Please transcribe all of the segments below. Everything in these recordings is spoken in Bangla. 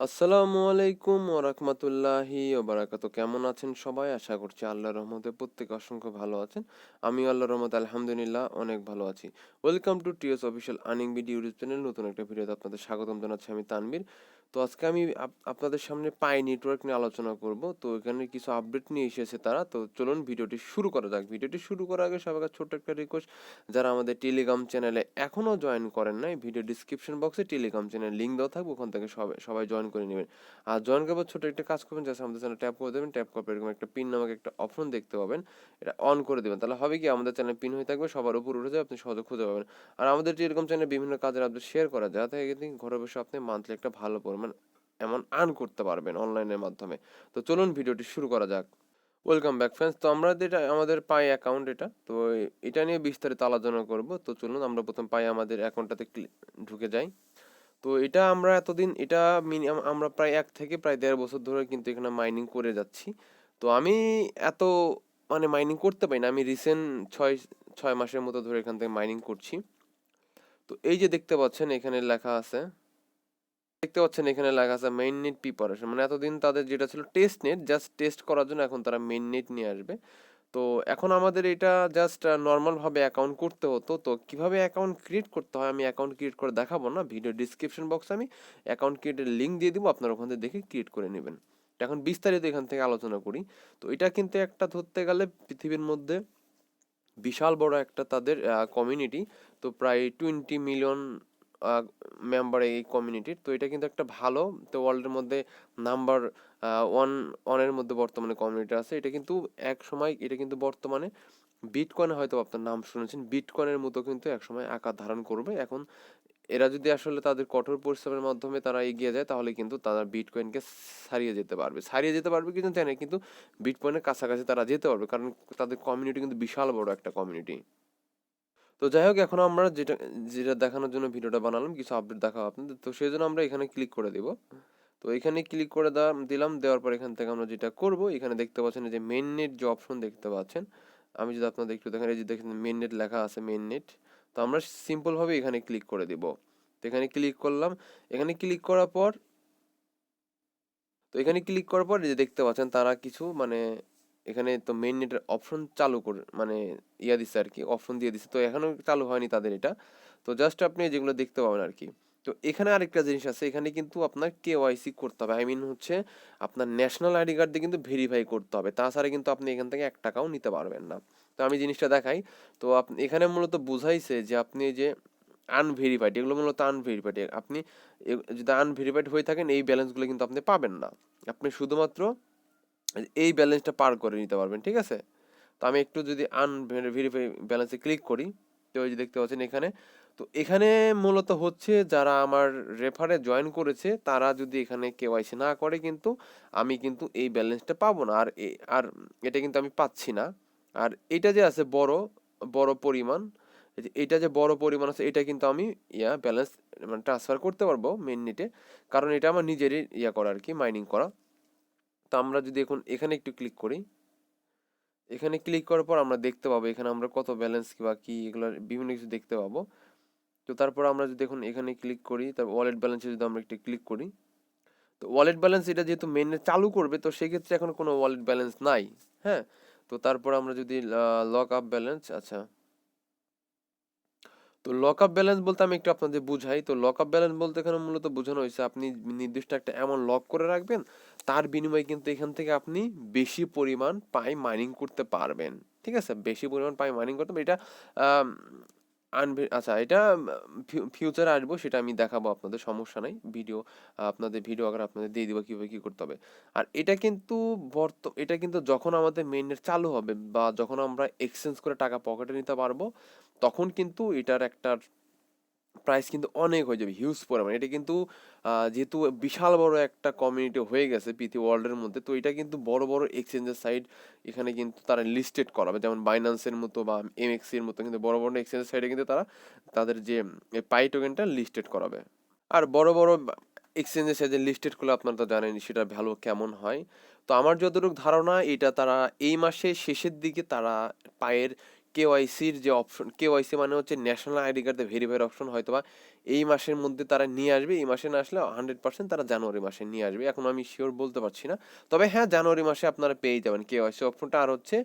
আসসালামু আলাইকুম ওয়া রাহমাতুল্লাহি ওয়া বারাকাতুহু। কেমন আছেন সবাই? আশা করছি আল্লাহর রহমতে প্রত্যেকে অসংখ্য ভালো আছেন। আমিও আল্লাহর রহমতে আলহামদুলিল্লাহ অনেক ভালো আছি। Welcome to TS official earning video YouTube channel. নতুন একটা ভিডিওতে আপনাদের স্বাগতম জানাচ্ছি আমি তানভীর। তো আজকে আমি আপনাদের সামনে পাই নেটওয়ার্ক নিয়ে আলোচনা করব। তো এখানে কিছু আপডেট নিয়ে এসেছে তারা। তো চলুন ভিডিওটি শুরু করা যাক। ভিডিওটি শুরু করার আগে সবার কাছে ছোট্ট একটা রিকোয়েস্ট, যারা আমাদের টেলিগ্রাম চ্যানেলে এখনও জয়েন করেন নাই, ভিডিও ডিসক্রিপশন বক্সে টেলিগ্রাম চ্যানেল লিঙ্ক দেওয়া থাকবে, ওখান থেকে সবাই সবাই জয়েন করে নেবেন। আর জয়েন করার ছোট একটা কাজ করবেন, জাস্ট আমাদের চ্যানেল ট্যাপ করে দেবেন। ট্যাপ করার পর এরকম একটা পিন নামক একটা অপশন দেখতে পাবেন, এটা অন করে দেবেন। তাহলে হবে কি, আমাদের চ্যানেল পিন হয়ে থাকবে, সবার উপর উঠে যাবে, আপনি সহজে খুঁজে পাবেন। আর আমাদের টেলিগ্রাম চ্যানেলে বিভিন্ন কাজের আপডেট শেয়ার করা যায়, যাতে ঘরে বসে আপনি মান্থলি একটা ভালো পরিমাণ অ্যামাউন্ট আর্ন করতে পারবেন অনলাইনের মাধ্যমে। তো চলুন ভিডিওটি শুরু করা যাক। Welcome back friends. তো আমরা যেটা আমাদের পাই অ্যাকাউন্ট, এটা তো এটা নিয়ে বিস্তারিত আলোচনা করব। তো চলুন আমরা প্রথম পাই আমাদের অ্যাকাউন্টটাতে ঢুকে যাই। তো এটা আমরা এতদিন এটা মিনিমাম আমরা প্রায় 1 থেকে প্রায় 1.5 বছর ধরে কিন্তু এখানে মাইনিং করে যাচ্ছি। তো আমি এত মাইনিং করতে পারি না, আমি রিসেন্ট 6 মাসের মতো ধরে এখান থেকে মাইনিং করছি। তো এই যে দেখতে পাচ্ছেন এখানে লেখা আছে মেইন নেট প্রিপারেশন, মানে এতদিন তাদের যেটা ছিল টেস্ট নেট, জাস্ট টেস্ট করার জন্য এখন তারা মেইন নেট নিয়ে আসবে। তো এখন আমাদের এটা জাস্ট নর্মালভাবে অ্যাকাউন্ট করতে হতো। তো কিভাবে অ্যাকাউন্ট ক্রিয়েট করতে হয় আমি অ্যাকাউন্ট ক্রিয়েট করে দেখাবো না, ভিডিও ডিসক্রিপশন বক্সে আমি অ্যাকাউন্ট ক্রিয়েটের লিঙ্ক দিয়ে দিব, আপনারা ওখান থেকে দেখে ক্রিয়েট করে নেবেন। এখন বিস্তারিত এখান থেকে আলোচনা করি। তো এটা কিন্তু একটা ধরতে গেলে পৃথিবীর মধ্যে বিশাল বড় একটা তাদের কমিউনিটি। তো প্রায় 20 মিলিয়ন মেম্বার এই কমিউনিটির। তো এটা কিন্তু একটা ভালো, তো ওয়ার্ল্ডের মধ্যে নাম্বার ওয়ান ওয়ানের মধ্যে বর্তমানে কমিউনিটি আছে। এটা কিন্তু এক সময় এটা কিন্তু বর্তমানে বিটকয়েনে হয়তো আপনার নাম শুনেছেন, বিটকয়েনের মতো কিন্তু একসময় আকার ধারণ করবে। এখন এরা যদি আসলে তাদের কঠোর পরিশ্রমের মাধ্যমে তারা এগিয়ে যায়, তাহলে কিন্তু তারা বিটকয়েনকে ছাড়িয়ে যেতে পারবে কিন্তু তাই না, কিন্তু বিটকয়েনের কাছাকাছি তারা যেতে পারবে, কারণ তাদের কমিউনিটি কিন্তু বিশাল বড় একটা কমিউনিটি। তো যাই হোক, এখন আমরা যেটা যেটা দেখানোর জন্য ভিডিওটা বানালাম, কিছু আপডেট দেখাবো আপনাদের। তো সেই জন্য আমরা এখানে ক্লিক করে দিব। তো এখানে ক্লিক করে দেওয়ার পর এখান থেকে আমরা যেটা করব, এখানে দেখতে পাচ্ছেন এই যে মেইন নেট যে অপশন দেখতে পাচ্ছেন, আমি যদি আপনাদের একটু দেখেন, এই যে দেখেন মেইন নেট লেখা আছে, মেইন নেট। তো আমরা সিম্পলভাবে এখানে ক্লিক করে দিব। তো এখানে ক্লিক করলাম। এখানে ক্লিক করার পর এই যে দেখতে পাচ্ছেন তারা কিছু এখানে তো মেইন নেটের অপশন চালু করে ইয়া দিচ্ছে আর কি, অপশন দিয়ে দিচ্ছে। তো এখনো চালু হয়নি তাদের এটা। তো জাস্ট আপনি যেগুলো দেখতে পাবেন আর কি। তো এখানে আরেকটা জিনিস আছে, এখানে কিন্তু আপনার কেওয়াইসি করতে হবে, আই মিন হচ্ছে আপনার ন্যাশনাল আইডি কার্ড দিয়ে কিন্তু ভেরিফাই করতে হবে, তাছাড়া কিন্তু আপনি এখান থেকে 1 টাকাও নিতে পারবেন না। তো আমি জিনিসটা দেখাই। তো আপনি এখানে মূলত বুঝাইছে যে আপনি এই যে আনভেরিফাইড, এগুলো মূলত আনভেরিফাইড। আপনি যদি আনভেরিফাইড হয়ে থাকেন, এই ব্যালেন্সগুলো কিন্তু আপনি পাবেন না। আপনি শুধুমাত্র এই ব্যালেন্সটা পার করে নিতে পারবেন, ঠিক আছে? তো আমি একটু যদি আনভেরিফাই ব্যালেন্সে ক্লিক করি, তো ওই যে দেখতে পাচ্ছেন এখানে। তো এখানে মূলত হচ্ছে যারা আমার রেফারে জয়েন করেছে, তারা যদি এখানে কেওয়াইসি না করে, কিন্তু আমি কিন্তু এই ব্যালেন্সটা পাবো না। আর এটা কিন্তু আমি পাচ্ছি না। আর এটা যে আছে বড় বড় পরিমাণ, এটা যে বড় পরিমাণ আছে, এটা কিন্তু আমি ব্যালেন্স ট্রান্সফার করতে পারবো মেইন নেটে, কারণ এটা আমার নিজেরই করা আর কি, মাইনিং করা। তো আমরা যদি এখন এখানে একটু ক্লিক করি, এখানে ক্লিক করার পর আমরা দেখতে পাবো এখানে আমরা কত ব্যালেন্স বা কি এগুলো বিভিন্ন কিছু দেখতে পাবো। তো তারপর আমরা যদি এখন এখানে ক্লিক করি, তারপর ওয়ালেট ব্যালেন্সে যদি আমরা একটু ক্লিক করি, তো ওয়ালেট ব্যালেন্স এটা যেহেতু মেইনে চালু করবে, তো সেক্ষেত্রে এখন কোনো ওয়ালেট ব্যালেন্স নাই। হ্যাঁ। তো তারপর আমরা যদি লক আপ ব্যালেন্স, আচ্ছা, তো লক আপ ব্যালেন্স বলতে আমি একটু আপনাদের বুঝাই। তো লক আপ ব্যালেন্স বলতে এখানে মূলত বোঝানো হয়েছে আপনি নির্দিষ্ট একটা অ্যামাউন্ট লক করে রাখবেন, তার বিনিময়ে কিন্তু এখান থেকে আপনি বেশি পরিমাণ পাই মাইনিং করতে পারবেন। ঠিক আছে, বেশি পরিমাণ পাই মাইনিং করতে পারবেন। এটা আচ্ছা, এটা ফিউচারে আসবো, সেটা আমি দেখাবো আপনাদের, সমস্যা নাই। আপনাদের ভিডিও আকারে আপনাদের দিয়ে দিব কিভাবে কি করতে হবে। আর এটা কিন্তু যখন আমাদের মেইননেট চালু হবে বা যখন আমরা এক্সচেঞ্জ করে টাকা পকেটে নিতে পারবো, তখন কিন্তু এটার একটা প্রাইস কিন্তু অনেক হয়ে যাবে, হিউজ পরিমাণ। এটা কিন্তু যেহেতু বিশাল বড় একটা কমিউনিটি হয়ে গেছে পৃথিবী ওয়ার্ল্ডের মধ্যে, তো এটা কিন্তু বড় বড় এক্সচেঞ্জের সাইট এখানে কিন্তু তারা লিস্টেড করাবে, যেমন বাইন্যান্সের মতো বা এমএক্সি এর মতো কিন্তু বড় বড় এক্সচেঞ্জের সাইটে কিন্তু তারা তাদের যে পাই টোকেনটা লিস্টেড করাবে। আর বড় বড় এক্সচেঞ্জের সাথে লিস্টেড করলে আপনারা তো জানেন সেটা ভ্যালু কেমন হয়। তো আমার যতটুকু ধারণা, এটা তারা এই মাসের শেষের দিকে তারা পায়ের কেওয়াইসির যে অপশন, কেওয়াইসি মানে হচ্ছে national ID card verified option, হয়তোবা এই মাসের মধ্যে তারা নিয়ে আসবে, এই মাসে না আসলে 100% তারা জানুয়ারি মাসে নিয়ে আসবে। এখন আমি শিওর বলতে পারছি না, তবে হ্যাঁ জানুয়ারি মাসে আপনারা পেয়ে যাবেন কেওয়াইসি অপশনটা। আর হচ্ছে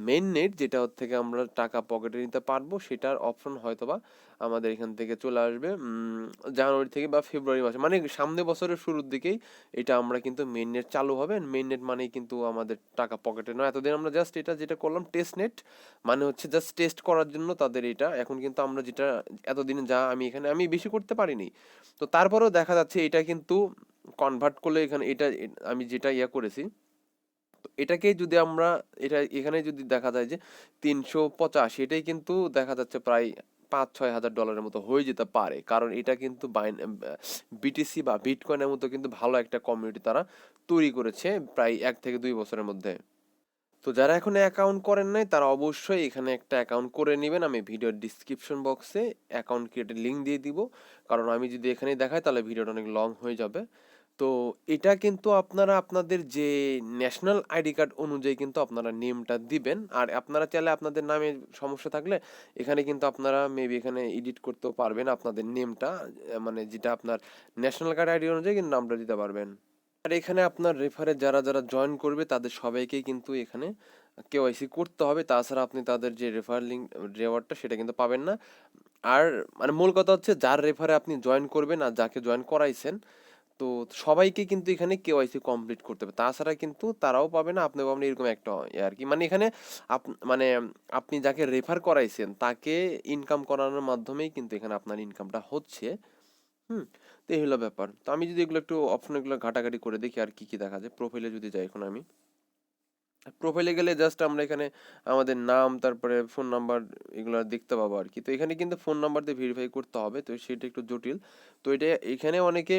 মেইন নেট, যেটা থেকে আমরা টাকা পকেটে নিতে পারবো, সেটার অপশন হয়তোবা আমাদের এখান থেকে চলে আসবে জানুয়ারি থেকে বা ফেব্রুয়ারি মাসে, মানে সামনে বছরের শুরুর দিকেই এটা আমরা কিন্তু মেইন নেট চালু হবে। মেইন নেট মানেই কিন্তু আমাদের টাকা পকেটে নয়। এতদিন আমরা জাস্ট এটা যেটা করলাম টেস্ট নেট, মানে হচ্ছে জাস্ট টেস্ট করার জন্য তাদের এটা। এখন কিন্তু আমরা যেটা এতদিন যা আমি এখানে আমি বেশি করতে পারিনি, তো তারপরেও দেখা যাচ্ছে এটা কিন্তু কনভার্ট করলে এখানে এটা আমি যেটা করেছি, তো এটাকে যদি আমরা এটা এখানে যদি দেখা যায় যে 385, এটাই কিন্তু দেখা যাচ্ছে প্রায় 5-6 হাজার ডলারের মতো হয়ে যেতে পারে, কারণ এটা কিন্তু বিটিসি বা বিটকয়েনের মতো কিন্তু ভালো একটা কমিউনিটি তারা তৈরি করেছে প্রায় 1 থেকে 2 বছরের মধ্যে। তো যারা এখন অ্যাকাউন্ট করেন নাই তারা অবশ্যই এখানে একটা অ্যাকাউন্ট করে নেবেন। আমি ভিডিওর ডিসক্রিপশন বক্সে অ্যাকাউন্ট ক্রিয়েটের লিঙ্ক দিয়ে দিব, কারণ আমি যদি এখানে দেখাই তাহলে ভিডিওটা অনেক লং হয়ে যাবে। তো এটা কিন্তু আপনারা আপনাদের যে ন্যাশনাল আইডি কার্ড অনুযায়ী কিন্তু আপনারা নেমটা দিবেন। আর আপনারা চাইলে আপনাদের নামে সমস্যা থাকলে এখানে কিন্তু আপনারা মেবি এখানে এডিট করতেও পারবেন আপনাদের নেমটা, মানে যেটা আপনার ন্যাশনাল কার্ড আইডি অনুযায়ী কিন্তু নামটা দিতে পারবেন। আর এখানে আপনার রেফারে যারা যারা জয়েন করবে তাদের সবাইকেই কিন্তু এখানে কেওয়াইসি করতে হবে, তাছাড়া আপনি তাদের যে রেফার লিঙ্ক রেওয়ার্ডটা সেটা কিন্তু পাবেন না। আর মানে মূল কথা হচ্ছে যার রেফারে আপনি জয়েন করবেন আর যাকে জয়েন করাইছেন, তো সবাইকে কিন্তু এখানে কেওয়াইসি কমপ্লিট করতে হবে, তাছাড়া কিন্তু তারাও পাবে না আপনিও পাবেন, এরকম একটা আর কি। মানে এখানে মানে আপনি যাকে রেফার করাইছেন তাকে ইনকাম করানোর মাধ্যমেই কিন্তু এখানে আপনার ইনকামটা হচ্ছে। হুম। তো এই হলো ব্যাপার। তো আমি যদি এগুলো একটু অপশন এগুলো ঘাটাঘাটি করে দেখি আর কি কি দেখা যায়। প্রোফাইলে যদি যাই, এখন আমি প্রোফাইলে গেলে জাস্ট আমরা এখানে আমাদের নাম, তারপরে ফোন নাম্বার, এগুলো দেখতে পাবো আর কি। তো এখানে কিন্তু ফোন নাম্বার দিয়ে ভেরিফাই করতে হবে, তো সেটা একটু জটিল। তো এটা এখানে অনেকে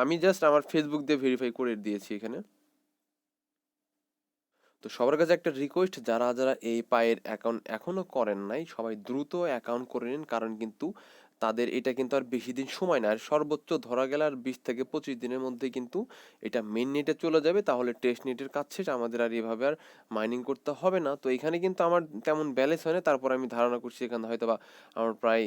আমি জাস্ট আমার ফেসবুক দিয়ে ভেরিফাই করে দিয়েছি এখানে। তো সবার কাছে একটা রিকোয়েস্ট, যারা যারা এই পায়ের অ্যাকাউন্ট এখনো করেন নাই সবাই দ্রুত অ্যাকাউন্ট করে নিন, কারণ কিন্তু তাদের এটা কিন্তু আর বেশি দিন সময় না, আর সর্বোচ্চ ধরা গেলে আর 20 থেকে 25 দিনের মধ্যে কিন্তু এটা মেন নেটে চলে যাবে, তাহলে টেস্ট নেটের কাজ শেষ, আমাদের আর এভাবে আর মাইনিং করতে হবে না। তো এখানে কিন্তু আমার তেমন ব্যালেন্স হয় না, তারপর আমি ধারণা করছি এখানে হয়তো বা আমার প্রায়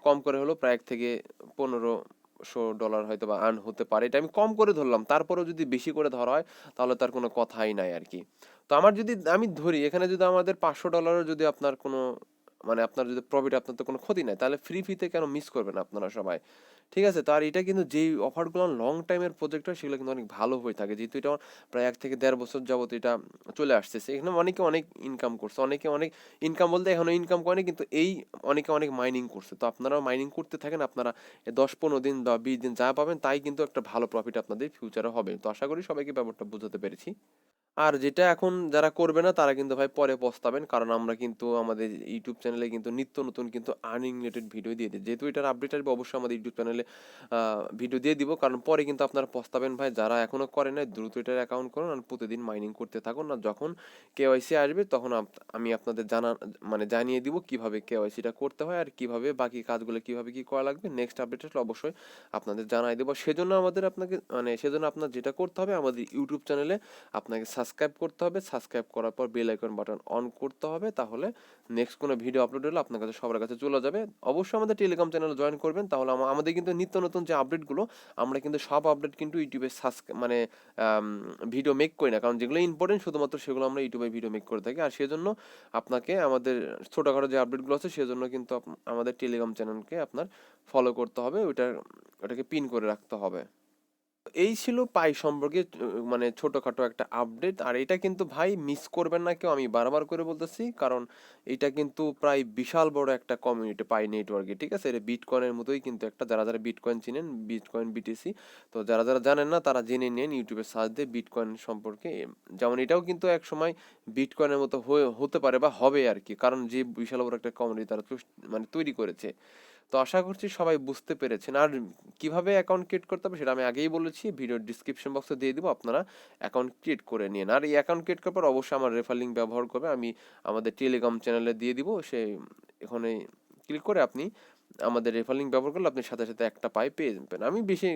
কম করে হলো প্রায় 1 থেকে 1500 ডলার হয়তো বা আর্ন হতে পারে, এটা আমি কম করে ধরলাম। তারপরেও যদি বেশি করে ধরা হয় তাহলে তার কোনো কথাই নাই আর কি। তো আমার যদি আমি ধরি এখানে যদি আমাদের 500 ডলারও যদি আপনার কোনো মানে আপনার যদি প্রফিট, আপনার তো কোনো ক্ষতি নাই, তাহলে ফ্রিতে কেন মিস করবেন আপনারা সবাই? ঠিক আছে? তো আর এটা কিন্তু যেই অফারগুলো লং টাইমের প্রজেক্ট হয় সেগুলো কিন্তু অনেক ভালো হয়ে থাকে, যেহেতু এটা আমার প্রায় 1 থেকে 1.5 বছর যাবত এটা চলে আসতেছে। এখানে অনেকে অনেক ইনকাম করছে, অনেকে অনেক ইনকাম বলতে এখনো ইনকাম করেনি, কিন্তু এই অনেকে অনেক মাইনিং করছে। তো আপনারাও মাইনিং করতে থাকেন, আপনারা 10-15 দিন বা 20 দিন যা পাবেন তাই কিন্তু একটা ভালো প্রফিট আপনাদের ফিউচারে হবে। তো আশা করি সবাইকে ব্যাপারটা বোঝাতে পেরেছি। আর যেটা এখন যারা করবে না তারা কিন্তু ভাই পরে পস্তাবেন, কারণ আমরা কিন্তু আমাদের ইউটিউব চ্যানেলে কিন্তু নিত্য নতুন কিন্তু আর্নিং রিলেটেড ভিডিও দিয়ে দিই, যেহেতু এটার আপডেট আসবে অবশ্যই আমাদের ইউটিউব চ্যানেলে ভিডিও দিয়ে দিব, কারণ পরে কিন্তু আপনারা পস্তাবেন ভাই। যারা এখনো করে নাই দ্রুত এটার অ্যাকাউন্ট করুন আর প্রতিদিন মাইনিং করতে থাকুন, আর যখন কেওয়াইসি আসবে তখন আমি আপনাদের মানে জানিয়ে দিব কিভাবে কেওয়াইসিটা করতে হয় আর কিভাবে বাকি কাজগুলো কিভাবে কি করা লাগবে। নেক্সট আপডেট আসলে অবশ্যই আপনাদের জানাই দেবো। সেজন্য আপনাকে মানে সেজন্য আপনার যেটা করতে হবে, আমাদের ইউটিউব চ্যানেলে আপনাকে সাবস্ক্রাইব করতে হবে, সাবস্ক্রাইব করার পর বেল আইকন বাটন অন করতে হবে, তাহলে নেক্সট কোনো ভিডিও আপলোড হলে আপনার কাছে সবার কাছে চলে যাবে। অবশ্যই আমাদের টেলিগ্রাম চ্যানেলে জয়েন করবেন, তাহলে আমাদের কিন্তু নিত্য নতুন যে আপডেটগুলো, আমরা কিন্তু সব আপডেট কিন্তু ইউটিউবে মানে ভিডিও মেক করি না, কারণ যেগুলো ইম্পর্টেন্ট শুধুমাত্র সেগুলো আমরা ইউটিউবে ভিডিও মেক করে থাকি। আর সেজন্য আপনাকে আমাদের ছোটোখাটো যে আপডেটগুলো আছে সেজন্য কিন্তু আমাদের টেলিগ্রাম চ্যানেলকে আপনার ফলো করতে হবে, ওটাকে পিন করে রাখতে হবে। এই ছিল পাই সম্পর্কে মানে ছোটখাটো একটা আপডেট। আর এটা কিন্তু ভাই মিস করবেন না কেউ, আমি বারবার করে বলতেছি, কারণ এটা কিন্তু প্রায় বিশাল বড় একটা কমিউনিটি পাই নেটওয়ার্কে। ঠিক আছে? এটা বিটকয়েনের মতোই কিন্তু একটা, যারা যারা বিটকয়েন চিনেন, বিটকয়েন বিটিসি, তো যারা যারা জানেন না তারা জেনে নেন ইউটিউবে সার্চ দিয়ে বিটকয়েন সম্পর্কে। যেমন এটাও কিন্তু এক সময় বিটকয়েনের মতো হতে পারে বা হবে আর কি, কারণ যে বিশাল বড় একটা কমিউনিটি তারা মানে তৈরি করেছে। তো আশা করছি সবাই বুঝতে পেরেছেন। আর কিভাবে অ্যাকাউন্ট ক্রিয়েট করতে হবে সেটা আমি আগেই বলেছি, ভিডিওর ডিসক্রিপশন বক্সে দিয়ে দিব, আপনারা অ্যাকাউন্ট ক্রিয়েট করে নিন। আর এই অ্যাকাউন্ট ক্রিয়েট করার পর অবশ্যই আমার রেফার লিঙ্ক ব্যবহার করবে, আমি আমাদের টেলিগ্রাম চ্যানেলে দিয়ে দিব, এখানে ক্লিক করে আপনি আমাদের রেফার লিঙ্ক ব্যবহার করলে আপনি সাথে সাথে একটা পাই পেয়ে যাবেন। আমি বেশি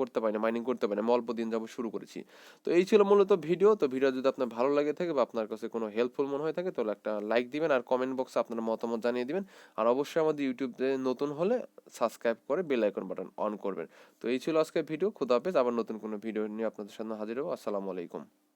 করতে পারি না, মাইনিং করতে পারি না, আমি অল্প দিন যাবত শুরু করেছি। তো এই ছিল মূলত ভিডিও। তো ভিডিও যদি আপনার ভালো লাগে থাকে বা আপনার কাছে কোনো হেল্পফুল মনে হয়ে থাকে তাহলে একটা লাইক দিবেন আর কমেন্ট বক্সে আপনার মতামত জানিয়ে দিবেন। আর অবশ্যই আমাদের ইউটিউবে নতুন হলে সাবস্ক্রাইব করে বেল আইকন বাটন অন করবেন। তো এই ছিল আজকের ভিডিও। খুদা হাফেজ। আবার নতুন কোনো ভিডিও নিয়ে আপনাদের সামনে হাজির হবো। আসসালামু আলাইকুম।